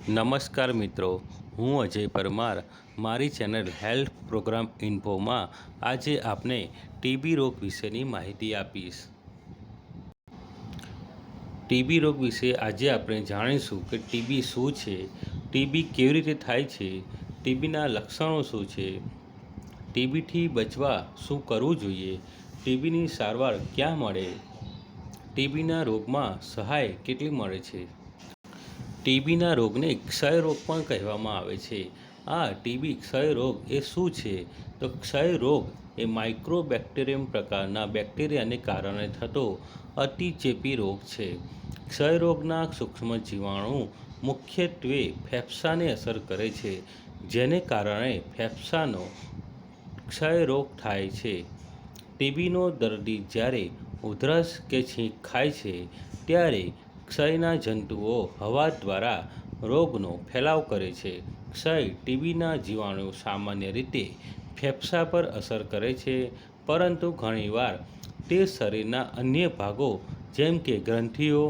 નમસ્કાર મિત્રો, હું અજય પરમાર મારી ચેનલ હેલ્થ પ્રોગ્રામ ઇન્ફોમાં આજે આપને ટીબી રોગ વિશેની માહિતી આપીશ. ટીબી રોગ વિશે આજે આપણે જાણીશું કે ટીબી શું છે, ટીબી કેવી રીતે થાય છે, ટીબીના લક્ષણો શું છે, ટીબીથી બચવા શું કરવું જોઈએ, ટીબીની સારવાર ક્યાં મળે, ટીબીના રોગમાં સહાય કેટલી મળે છે. ટીબીના રોગને ક્ષય રોગ પણ કહેવામાં આવે છે. આ ટીબી ક્ષય રોગ એ શું છે? તો ક્ષય રોગ એ માઇક્રોબેક્ટેરિયમ પ્રકારના બેક્ટેરિયાને કારણે થતો અતિચેપી રોગ છે. ક્ષય રોગના સૂક્ષ્મ જીવાણુ મુખ્યત્વે ફેફસાને અસર કરે છે, જેને કારણે ફેફસાનો ક્ષય રોગ થાય છે. ટીબીનો દર્દી જ્યારે ઉધરસ કે છીંક ખાય છે, ત્યારે ક્ષયના જંતુઓ હવા દ્વારા રોગનો ફેલાવ કરે છે. ક્ષય ટીબીના જીવાણુ સામાન્ય રીતે ફેફસા પર અસર કરે છે, પરંતુ ઘણીવાર તે શરીરના અન્ય ભાગો જેમ કે ગ્રંથિઓ,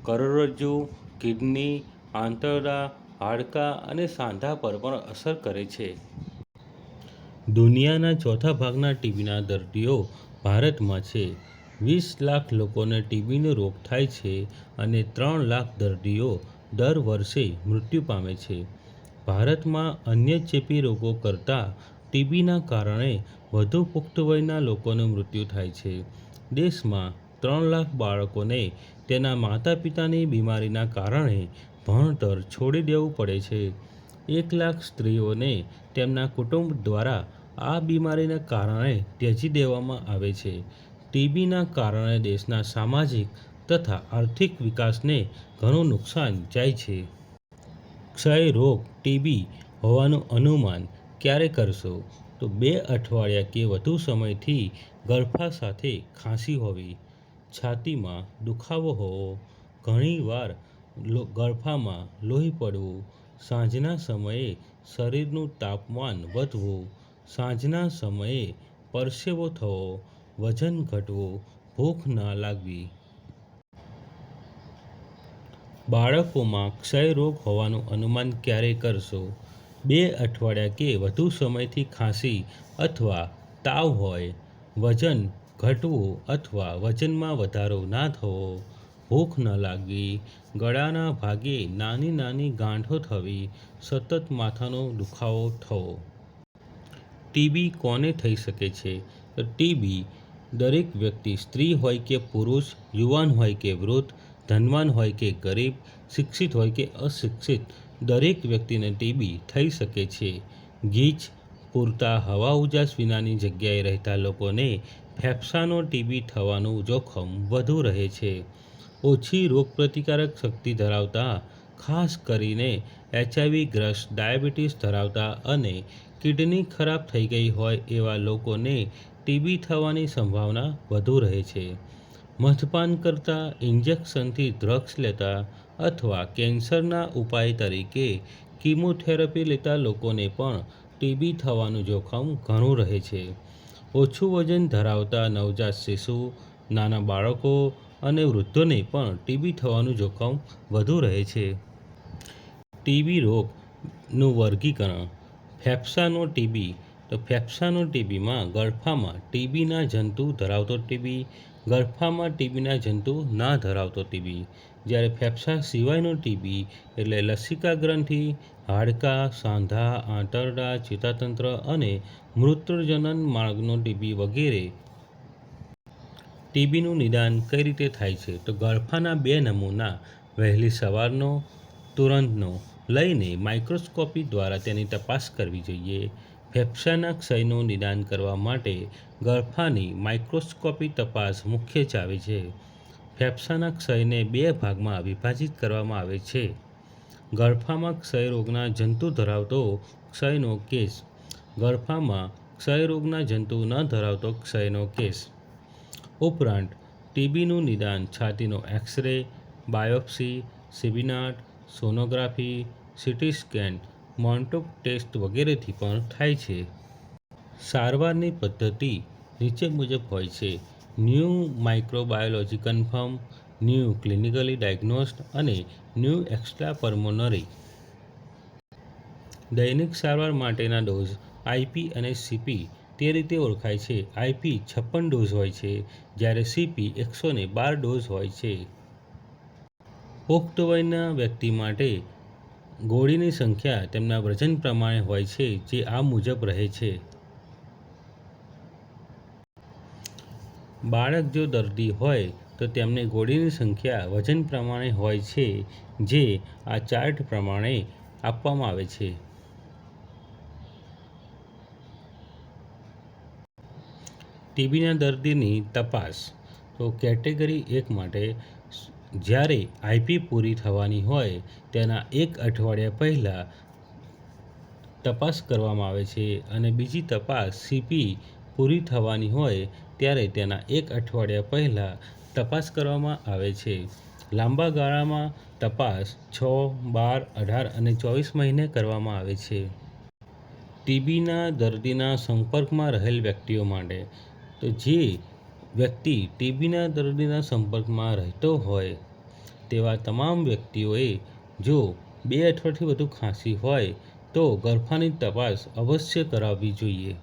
કરોડરજ્જુ, કિડની, આંતરડા, હાડકાં અને સાંધા પર પણ અસર કરે છે. દુનિયાના ચોથા ભાગના ટીબીના દર્દીઓ ભારતમાં છે. 20 લાખ લોકોને ટીબીનો રોગ થાય છે અને 3 લાખ દર્દીઓ દર વર્ષે મૃત્યુ પામે છે. ભારતમાં અન્ય ચેપી રોગો કરતાં ટીબીના કારણે વધુ પુખ્ત વયના લોકોનું મૃત્યુ થાય છે. દેશમાં 3 લાખ બાળકોને તેના માતા-પિતાની બીમારીના કારણે ભણતર છોડી દેવું પડે છે. 1 લાખ સ્ત્રીઓને તેમના કુટુંબ દ્વારા આ બીમારીના કારણે ત્યજી દેવામાં આવે છે. ટીબીના કારણે દેશના સામાજિક તથા આર્થિક વિકાસને ઘણું નુકસાન જાય છે. ક્ષય રોગ ટીબી હોવાનું અનુમાન ક્યારે કરશો? તો 2 અઠવાડિયા કે વધુ સમયથી ગળફા સાથે ખાંસી હોવી, છાતીમાં દુખાવો હોવો, ઘણીવાર ગળફામાં લોહી પડવું, સાંજના સમયે શરીરનું તાપમાન વધવું, સાંજના સમયે પરસેવો થવો, વજન ઘટવું, ભૂખ ન લાગવી. બાળકોમાં ક્ષય રોગ હોવાનું અનુમાન ક્યારે કરશો? 2 અઠવાડિયા કે વધુ સમયથી ખાંસી અથવા તાવ હોય, વજન ઘટવું અથવા વજનમાં વધારો ના થવો, ભૂખ ન લાગવી, ગળાના ભાગે નાની નાની ગાંઠો થવી, સતત માથાનો દુખાવો થવો. ટીબી કોને થઈ શકે છે? તો ટીબી દરેક વ્યક્તિ, સ્ત્રી હોય કે પુરુષ, યુવાન હોય કે વૃદ્ધ, ધનવાન હોય કે ગરીબ, શિક્ષિત હોય કે અશિક્ષિત, દરેક વ્યક્તિને ટીબી થઈ શકે છે. ગીચ, પૂરતા હવા ઉજાસ વિનાની જગ્યાએ રહેતા લોકોને ફેફસાનો ટીબી થવાનું જોખમ વધુ રહે છે. ઓછી રોગપ્રતિકારક શક્તિ ધરાવતા, ખાસ કરીને HIV ગ્રસ્ત, ડાયાબિટીસ ધરાવતા અને કિડની ખરાબ થઈ ગઈ હોય એવા લોકોને ટીબી થવાની સંભાવના વધુ રહે છે. મદ્યપાન કરતા, ઇન્જેક્શનથી ડ્રગ્સ લેતા અથવા કેન્સરના ઉપાય તરીકે કીમોથેરાપી લેતા લોકોને પણ ટીબી થવાનું જોખમ ઘણું રહે છે. ઓછું વજન ધરાવતા નવજાત શિશુ, નાના બાળકો અને વૃદ્ધોને પણ ટીબી થવાનું જોખમ વધુ રહે છે. ટીબી રોગનું વર્ગીકરણ. ફેફસાનો ટીબી. તો ફેફસાનો ટીબીમાં ગળફામાં ટીબીના જંતુ ધરાવતો ટીબી, ગળફામાં ટીબીના જંતુ ના ધરાવતો ટીબી. જ્યારે ફેફસા સિવાયનો ટીબી એટલે લસિકા ગ્રંથિ, હાડકાં, સાંધા, આંતરડા, ચેતાતંત્ર અને મૂત્રજનન માર્ગનો ટીબી વગેરે. ટીબીનું નિદાન કઈ રીતે થાય છે? તો ગળફાના 2 નમૂના વહેલી સવારનો, તુરંતનો લઈને માઇક્રોસ્કોપી દ્વારા તેની તપાસ કરવી જોઈએ. ફેફસાના ક્ષયનું નિદાન કરવા માટે ગળફાની માઇક્રોસ્કોપી તપાસ મુખ્ય ચાવી છે. ફેફસાના ક્ષયને 2 ભાગમાં વિભાજિત કરવામાં આવે છે. ગળફામાં ક્ષય રોગના જંતુ ધરાવતો ક્ષયનો કેસ, ગળફામાં ક્ષય રોગના જંતુ ન ધરાવતો ક્ષયનો કેસ. ઉપરાંત ટીબીનું નિદાન છાતીનો x-ray, biopsy, CBNAAT, sonography, CT scan, Mantoux test વગેરેથી પણ થાય છે. સારવારની પદ્ધતિ નીચે મુજબ હોય છે: new microbiology confirm, new clinically diagnosed અને ન્યૂ એક્સ્ટ્રાપલ્મોનરી. દૈનિક સારવાર માટેના ડોઝ આઈપી અને સીપી તે રીતે ઓળખાય છે. આઈપી 56 ડોઝ હોય છે, જ્યારે સીપી 112 ડોઝ હોય છે. પુખ્ત વયના વ્યક્તિ માટે ગોળીની સંખ્યા તેમના વજન પ્રમાણે હોય છે, જે આ મુજબ રહે છે. બાળક જો દર્દી હોય તો તેમને ગોળીની સંખ્યા વજન પ્રમાણે હોય છે, જે આ ચાર્ટ પ્રમાણે આપવામાં આવે છે. ટીબીના દર્દીની તપાસ. તો કેટેગરી 1 માટે જ્યારે આઈપી પૂરી થવાની હોય તેના 1 અઠવાડિયા પહેલાં તપાસ કરવામાં આવે છે અને બીજી તપાસ સીપી પૂરી થવાની હોય ત્યારે તેના 1 અઠવાડિયા પહેલાં તપાસ કરવામાં આવે છે. લાંબા ગાળામાં તપાસ 6, 12, 18 અને 24 મહિને કરવામાં આવે છે. ટીબીના દર્દીના સંપર્કમાં રહેલ વ્યક્તિઓ માટે. તો જે વ્યક્તિ ટીબીના દર્દીના સંપર્કમાં રહેતો હોય તેવા તમામ વ્યક્તિઓએ જો 2 અઠવાડિયાથી વધુ ખાંસી હોય તો ગળફાની તપાસ અવશ્ય કરાવવી જોઈએ.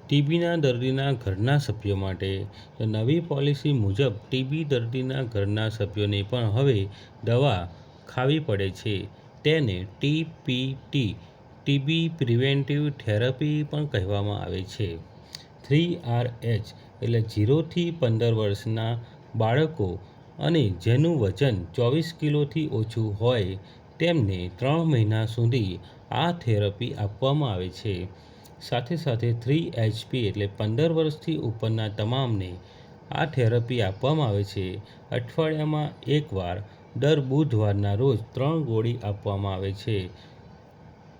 ટીબીના દર્દીના ઘરના સભ્યો માટે. તો નવી પોલિસી મુજબ ટીબી દર્દીના ઘરના સભ્યોને પણ હવે દવા ખાવી પડે છે. તેને ટીપીટી ટીબી પ્રિવેન્ટિવ થેરપી પણ કહેવામાં આવે છે. 3RH એટલે 0 થી 15 વર્ષના બાળકો અને જેનું વજન 24 કિલોથી ઓછું હોય તેમને 3 મહિના સુધી આ થેરપી આપવામાં આવે છે. સાથે સાથે 3HP એટલે 15 વર્ષથી ઉપરના તમામને આ થેરપી આપવામાં આવે છે. અઠવાડિયામાં એકવાર દર બુધવારના રોજ 3 ગોળી આપવામાં આવે છે.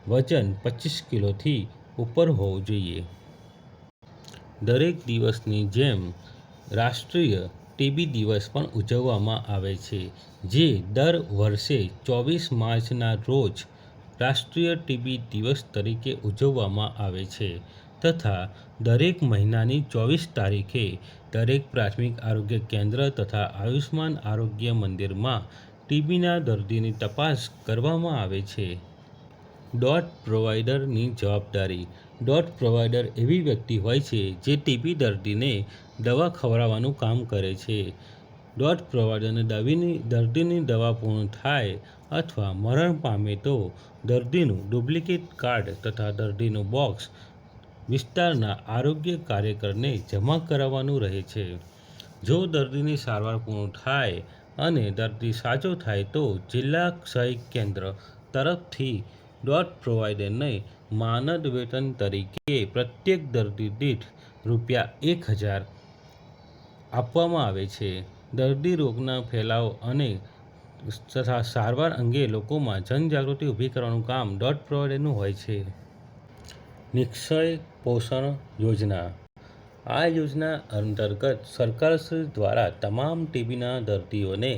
વજન 25 કિલોથી ઉપર હોવું જોઈએ. દરેક દિવસની જેમ રાષ્ટ્રીય ટીબી દિવસ પણ ઉજવવામાં આવે છે, જે દર વર્ષે 24 માર્ચના રોજ રાષ્ટ્રીય ટીબી દિવસ તરીકે ઉજવવામાં આવે છે તથા દરેક મહિનાની 24 તારીખે દરેક પ્રાથમિક આરોગ્ય કેન્દ્ર તથા આયુષ્માન આરોગ્ય મંદિરમાં ટીબીના દર્દીની તપાસ કરવામાં આવે છે. ડોટ પ્રોવાઈડરની જવાબદારી. ડોટ પ્રોવાઈડર એવી વ્યક્તિ હોય છે જે ટીબી દર્દીને દવા ખવડાવવાનું કામ કરે છે. ડોટ પ્રોવાઈડરને દર્દીની દવા પૂર્ણ થાય અથવા મરણ પામે તો દર્દીનું ડુપ્લિકેટ કાર્ડ તથા દર્દીનું બોક્સ વિસ્તારના આરોગ્ય કાર્યકરને જમા કરાવવાનું રહે છે. જો દર્દીની સારવાર પૂર્ણ થાય અને દર્દી સાજો થાય તો જિલ્લા ક્ષય કેન્દ્ર તરફથી ડોટ પ્રોવાઈડરને માનદ વેતન તરીકે પ્રત્યેક દર્દી દીઠ ₹1000 આપવામાં આવે છે. દર્દી રોગના ફેલાવ અને તથા સારવાર અંગે લોકોમાં જનજાગૃતિ ઊભી કરવાનું કામ ડોટ પ્રોવાઈડરનું હોય છે. નિક્ષય પોષણ યોજના. આ યોજના અંતર્ગત સરકારશ્રી દ્વારા તમામ ટીબીના દર્દીઓને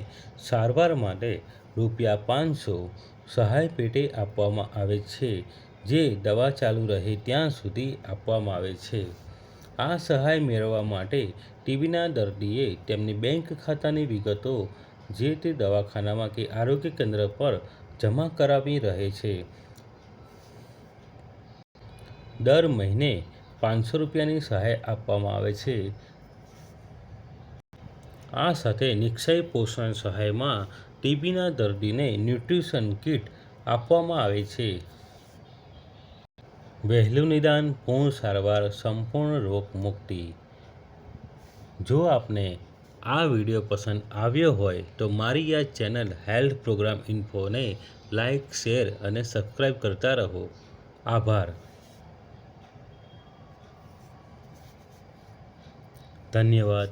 સારવાર માટે ₹500 સહાય પેટે આપવામાં આવે છે, જે દવા ચાલુ રહે ત્યાં સુધી આપવામાં આવે છે. આ સહાય મેળવવા માટે ટીબીના દર્દીએ તેમની બેંક ખાતાની વિગતો જે તે દવાખાનામાં કે આરોગ્ય કેન્દ્ર પર જમા કરાવવી રહે છે. દર મહિને ₹500ની સહાય આપવામાં આવે છે. આ સાથે નિક્ષય પોષણ સહાયમાં ટીબીના દર્દીને ન્યુટ્રિશન કીટ આપવામાં આવે છે. વહેલું નિદાન, પૂર્ણ સારવાર, સંપૂર્ણ રોગ મુક્તિ. જો આપને આ વિડીયો પસંદ આવ્યો હોય તો મારી આ ચેનલ હેલ્થ પ્રોગ્રામ ઇન્ફોને લાઇક, શેર અને સબસ્ક્રાઈબ કરતા રહો. આભાર. ધન્યવાદ.